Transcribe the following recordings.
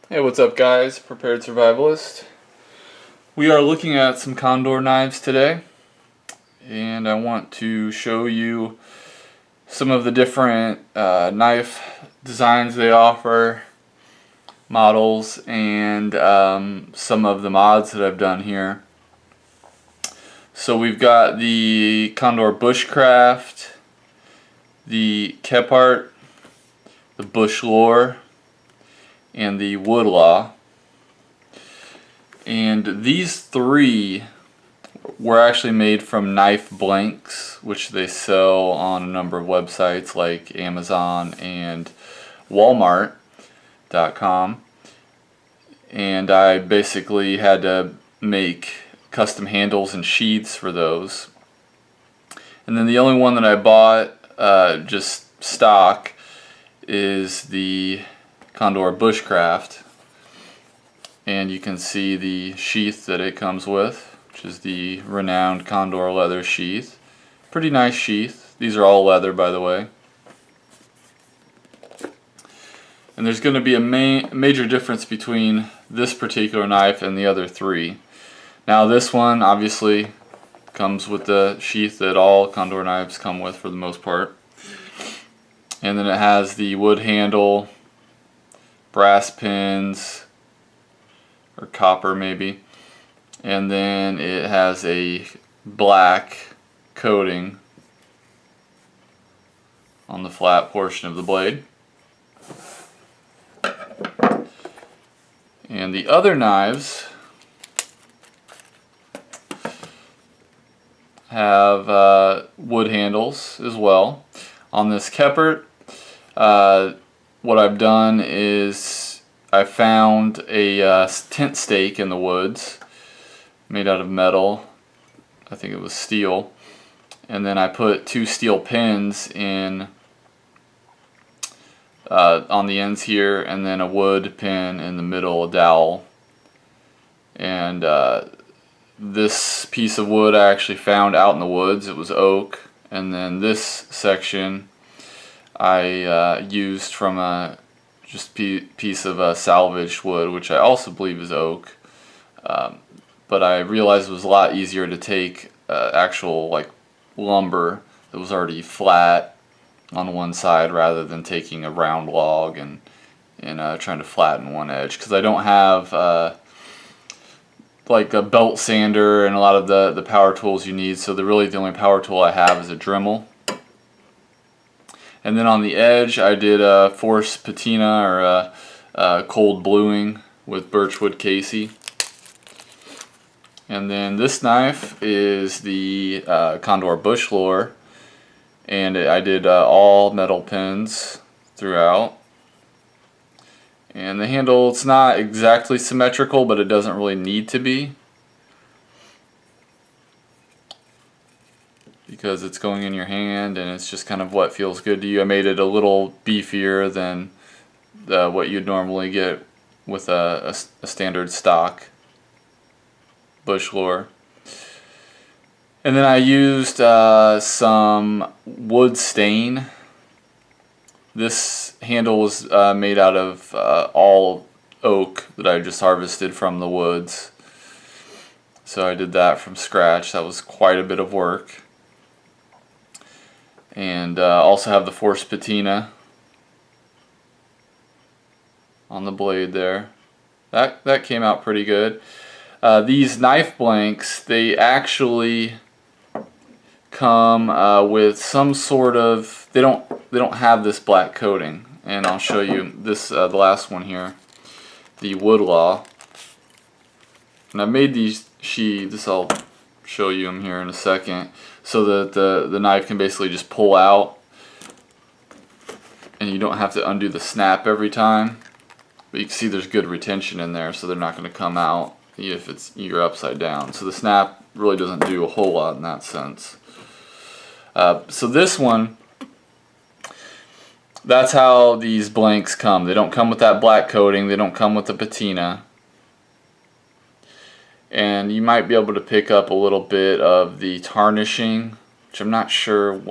Hey, what's up guys? Prepared Survivalist. We are looking at some Condor knives today, and I want to show you some of the different knife designs they offer, models, and some of the mods that I've done here. So we've got the Condor Bushcraft, the Kephart, the Bushlore, and the Woodlaw. And these three were actually made from knife blanks, which they sell on a number of websites like Amazon and Walmart.com. And I basically had to make custom handles and sheaths for those. And then the only one that I bought just stock is the Condor Bushcraft, and you can see the sheath that it comes with, which is the renowned Condor leather sheath. Pretty nice sheath. These are all leather, by the way. And there's going to be a major difference between this particular knife and the other three. Now this one obviously comes with the sheath that all Condor knives come with for the most part. And then it has the wood handle, brass pins, or copper maybe, and then it has a black coating on the flat portion of the blade. And the other knives have wood handles as well. On this Kephart, what I've done is I found a tent stake in the woods made out of metal. I think it was steel. And then I put two steel pins in on the ends here, and then a wood pin in the middle, a dowel. And this piece of wood I actually found out in the woods. It was oak. And then this section I used from a piece of salvaged wood, which I also believe is oak. But I realized it was a lot easier to take actual like lumber that was already flat on one side rather than taking a round log and trying to flatten one edge, because I don't have like a belt sander and a lot of the power tools you need. So really the only power tool I have is a Dremel. And then on the edge I did a force patina, or a cold bluing with birchwood casey. And then this knife is the Condor Bushlore, and I did all metal pins throughout. And the handle, it's not exactly symmetrical, but it doesn't really need to be, because it's going in your hand and it's just kind of what feels good to you. I made it a little beefier than what you'd normally get with a standard stock Bushlore. And then I used some wood stain. This handle was made out of all oak that I just harvested from the woods. So I did that from scratch. That was quite a bit of work. And also have the force patina on the blade there. That came out pretty good. These knife blanks, they actually come with some sort of, they don't have this black coating, and I'll show you this the last one here, the Woodlaw. And I made these sheaths, I'll show you them here in a second, so that the knife can basically just pull out and you don't have to undo the snap every time. But you can see there's good retention in there, so they're not going to come out if you're upside down. So the snap really doesn't do a whole lot in that sense. So this one, that's how these blanks come. They don't come with that black coating. They don't come with the patina. And you might be able to pick up a little bit of the tarnishing, which I'm not sure.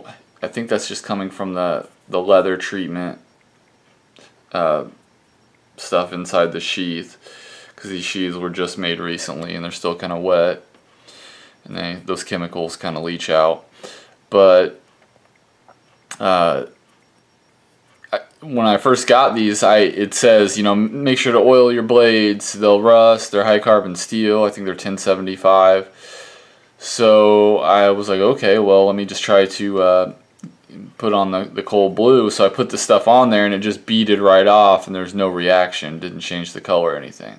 I think that's just coming from the leather treatment stuff inside the sheath, because these sheaths were just made recently and they're still kind of wet, and those chemicals kind of leach out. But when I first got these, it says, you know, make sure to oil your blades, they'll rust, they're high carbon steel, I think they're 1075. So I was like, okay, well, let me just try to put on the cold blue. So I put the stuff on there and it just beaded right off, and there's no reaction, didn't change the color or anything.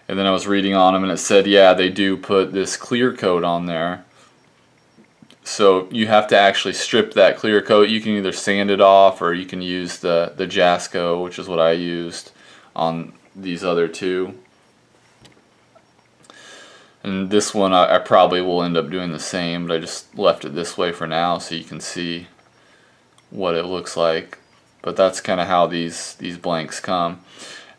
And then I was reading on them and it said, yeah, they do put this clear coat on there. So you have to actually strip that clear coat. You can either sand it off or you can use the Jasco, which is what I used on these other two. And this one I probably will end up doing the same, but I just left it this way for now so you can see what it looks like. But that's kind of how these blanks come.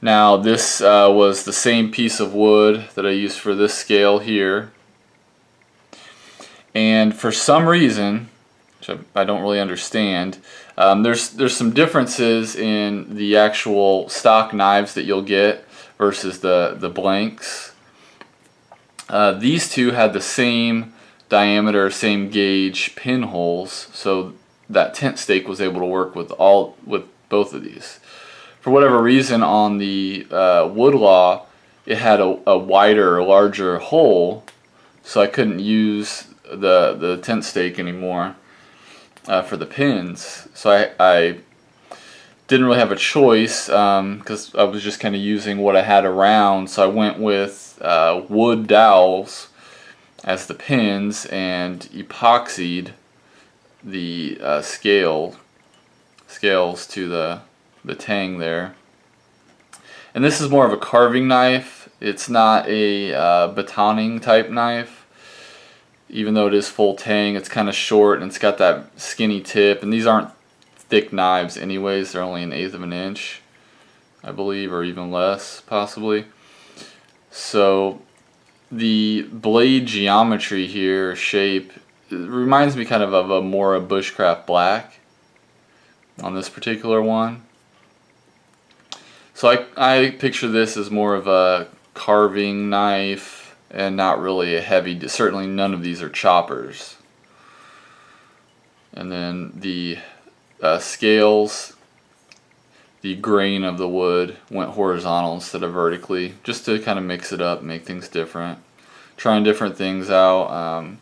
Now this was the same piece of wood that I used for this scale here. And for some reason, which I don't really understand, there's some differences in the actual stock knives that you'll get versus the blanks. These two had the same diameter, same gauge pinholes, so that tent stake was able to work with both of these. For whatever reason, on the Woodlaw, it had a wider, larger hole, so I couldn't use the tent stake anymore for the pins. So I didn't really have a choice because I was just kind of using what I had around. So I went with wood dowels as the pins and epoxied the scales to the tang there. And this is more of a carving knife. It's not a batoning type knife. Even though it is full tang, it's kind of short and it's got that skinny tip. And these aren't thick knives anyways. They're only 1/8 of an inch, I believe, or even less possibly. So the blade geometry here, shape, it reminds me kind of a more a Bushcraft black on this particular one. So I picture this as more of a carving knife and not really a heavy, certainly none of these are choppers. And then the scales, the grain of the wood went horizontal instead of vertically, just to kind of mix it up, make things different. Trying different things out. You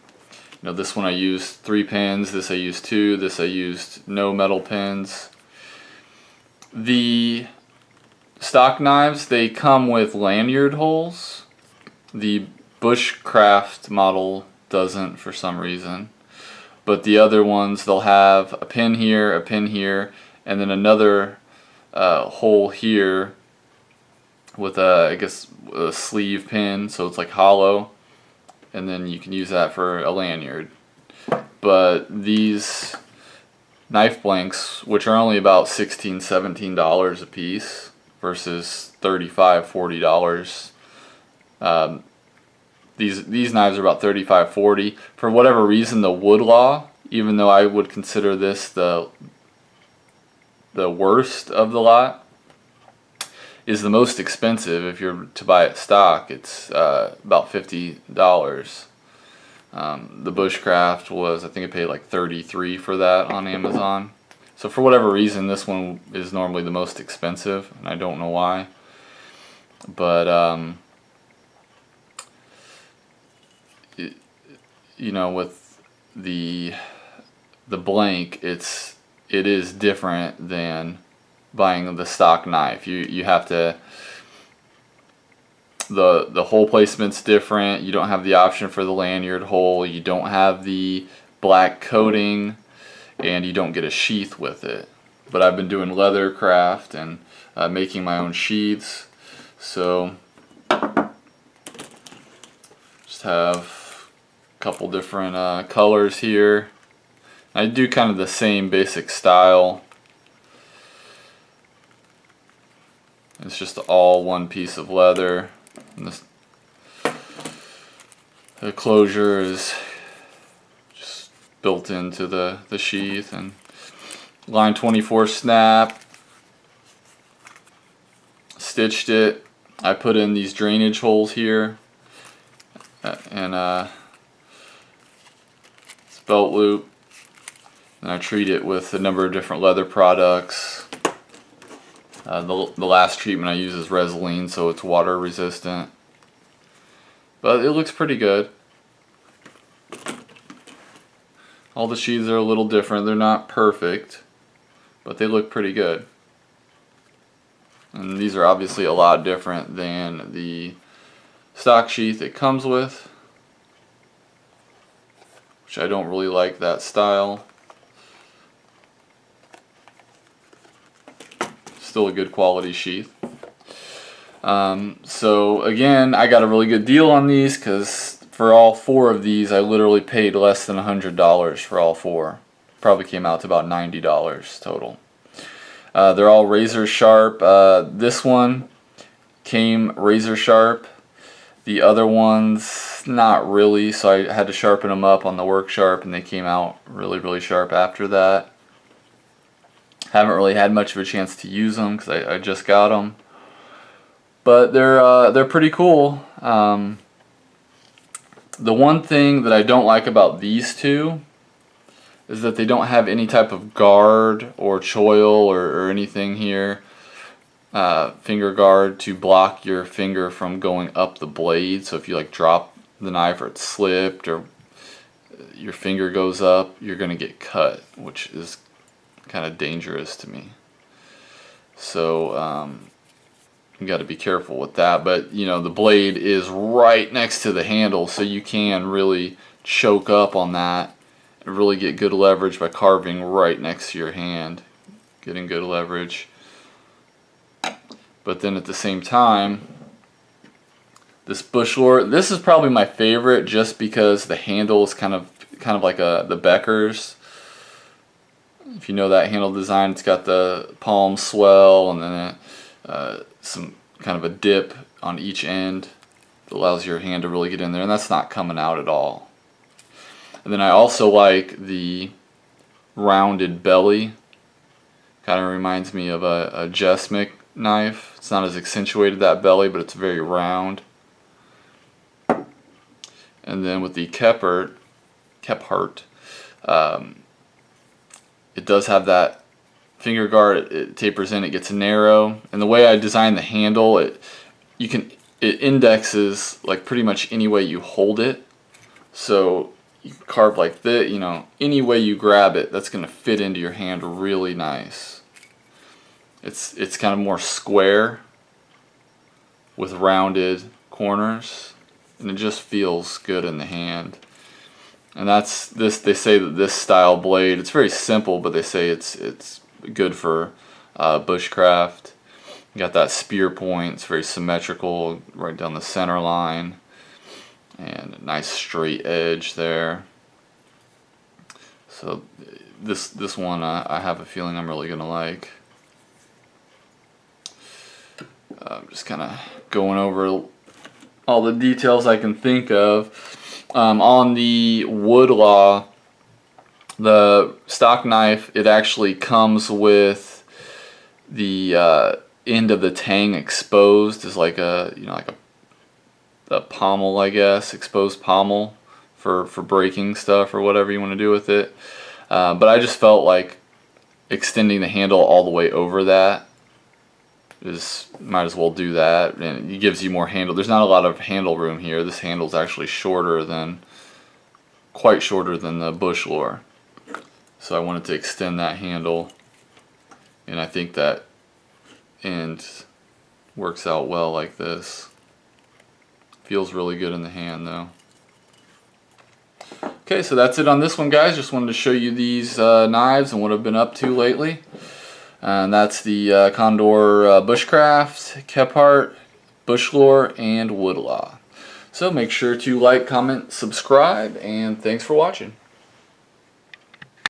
know, this one I used 3 pins, this I used 2, this I used no metal pins. The stock knives, they come with lanyard holes. The Bushcraft model doesn't for some reason, but the other ones, they'll have a pin here, and then another hole here with I guess a sleeve pin, so it's like hollow, and then you can use that for a lanyard. But these knife blanks, which are only about $16, $17 a piece versus $35, $40, these knives are about $35, $40. For whatever reason, the Woodlaw, even though I would consider this the worst of the lot, is the most expensive. If you're to buy it stock, it's about $50. The Bushcraft was, I think I paid like $33 for that on Amazon. So for whatever reason, this one is normally the most expensive, and I don't know why. But you know, with the blank, it is different than buying the stock knife. You have to, the hole placement's different. You don't have the option for the lanyard hole. You don't have the black coating, and you don't get a sheath with it. But I've been doing leather craft and making my own sheaths, so just have couple different colors here. I do kind of the same basic style. It's just all one piece of leather. And the closure is just built into the sheath, and line 24 snap, stitched it, I put in these drainage holes here and this belt loop, and I treat it with a number of different leather products. The last treatment I use is Resolene, so it's water resistant, but it looks pretty good. All the sheaths are a little different. They're not perfect, but they look pretty good. And these are obviously a lot different than the stock sheath it comes with, which I don't really like that style. Still a good quality sheath. So again, I got a really good deal on these because for all 4 of these I literally paid less than $100 for all 4. Probably came out to about $90 total. They're all razor sharp. This one came razor sharp. The other ones not really, so I had to sharpen them up on the work sharp, and they came out really sharp after that. Haven't really had much of a chance to use them because I just got them, but they're pretty cool. The one thing that I don't like about these two is that they don't have any type of guard or choil or anything here, finger guard to block your finger from going up the blade. So if you like drop the knife or it's slipped or your finger goes up, you're gonna get cut, which is kind of dangerous to me. So you got to be careful with that. But you know, the blade is right next to the handle, so you can really choke up on that and really get good leverage by carving right next to your hand, getting good leverage. But then at the same time, this Bushlore, this is probably my favorite just because the handle is kind of like the Becker's. If you know that handle design, it's got the palm swell and then some kind of a dip on each end that allows your hand to really get in there, and that's not coming out at all. And then I also like the rounded belly. Kind of reminds me of a Jesmic knife. It's not as accentuated, that belly, but it's very round. And then with the Kephart, it does have that finger guard. It tapers in, it gets narrow, and the way I designed the handle, it indexes like pretty much any way you hold it. So you carve like this, you know, any way you grab it, that's going to fit into your hand really nice. It's kind of more square with rounded corners, and it just feels good in the hand. And that's this. They say that this style blade, it's very simple, but they say it's good for bushcraft. You got that spear point. It's very symmetrical, right down the center line, and a nice straight edge there. So this one, I have a feeling I'm really gonna like. Just kind of going over all the details I can think of. On the Woodlaw, the stock knife, it actually comes with the end of the tang exposed as like a pommel, I guess, exposed pommel for breaking stuff or whatever you want to do with it. But I just felt like extending the handle all the way over that might as well do that, and it gives you more handle. There's not a lot of handle room here. This handle's actually quite shorter than the Bushlore. So I wanted to extend that handle, and I think that end works out well like this. Feels really good in the hand though. Okay, so that's it on this one, guys. Just wanted to show you these knives and what I've been up to lately. And that's the Condor Bushcraft, Kephart, Bushlore, and Woodlaw. So make sure to like, comment, subscribe, and thanks for watching.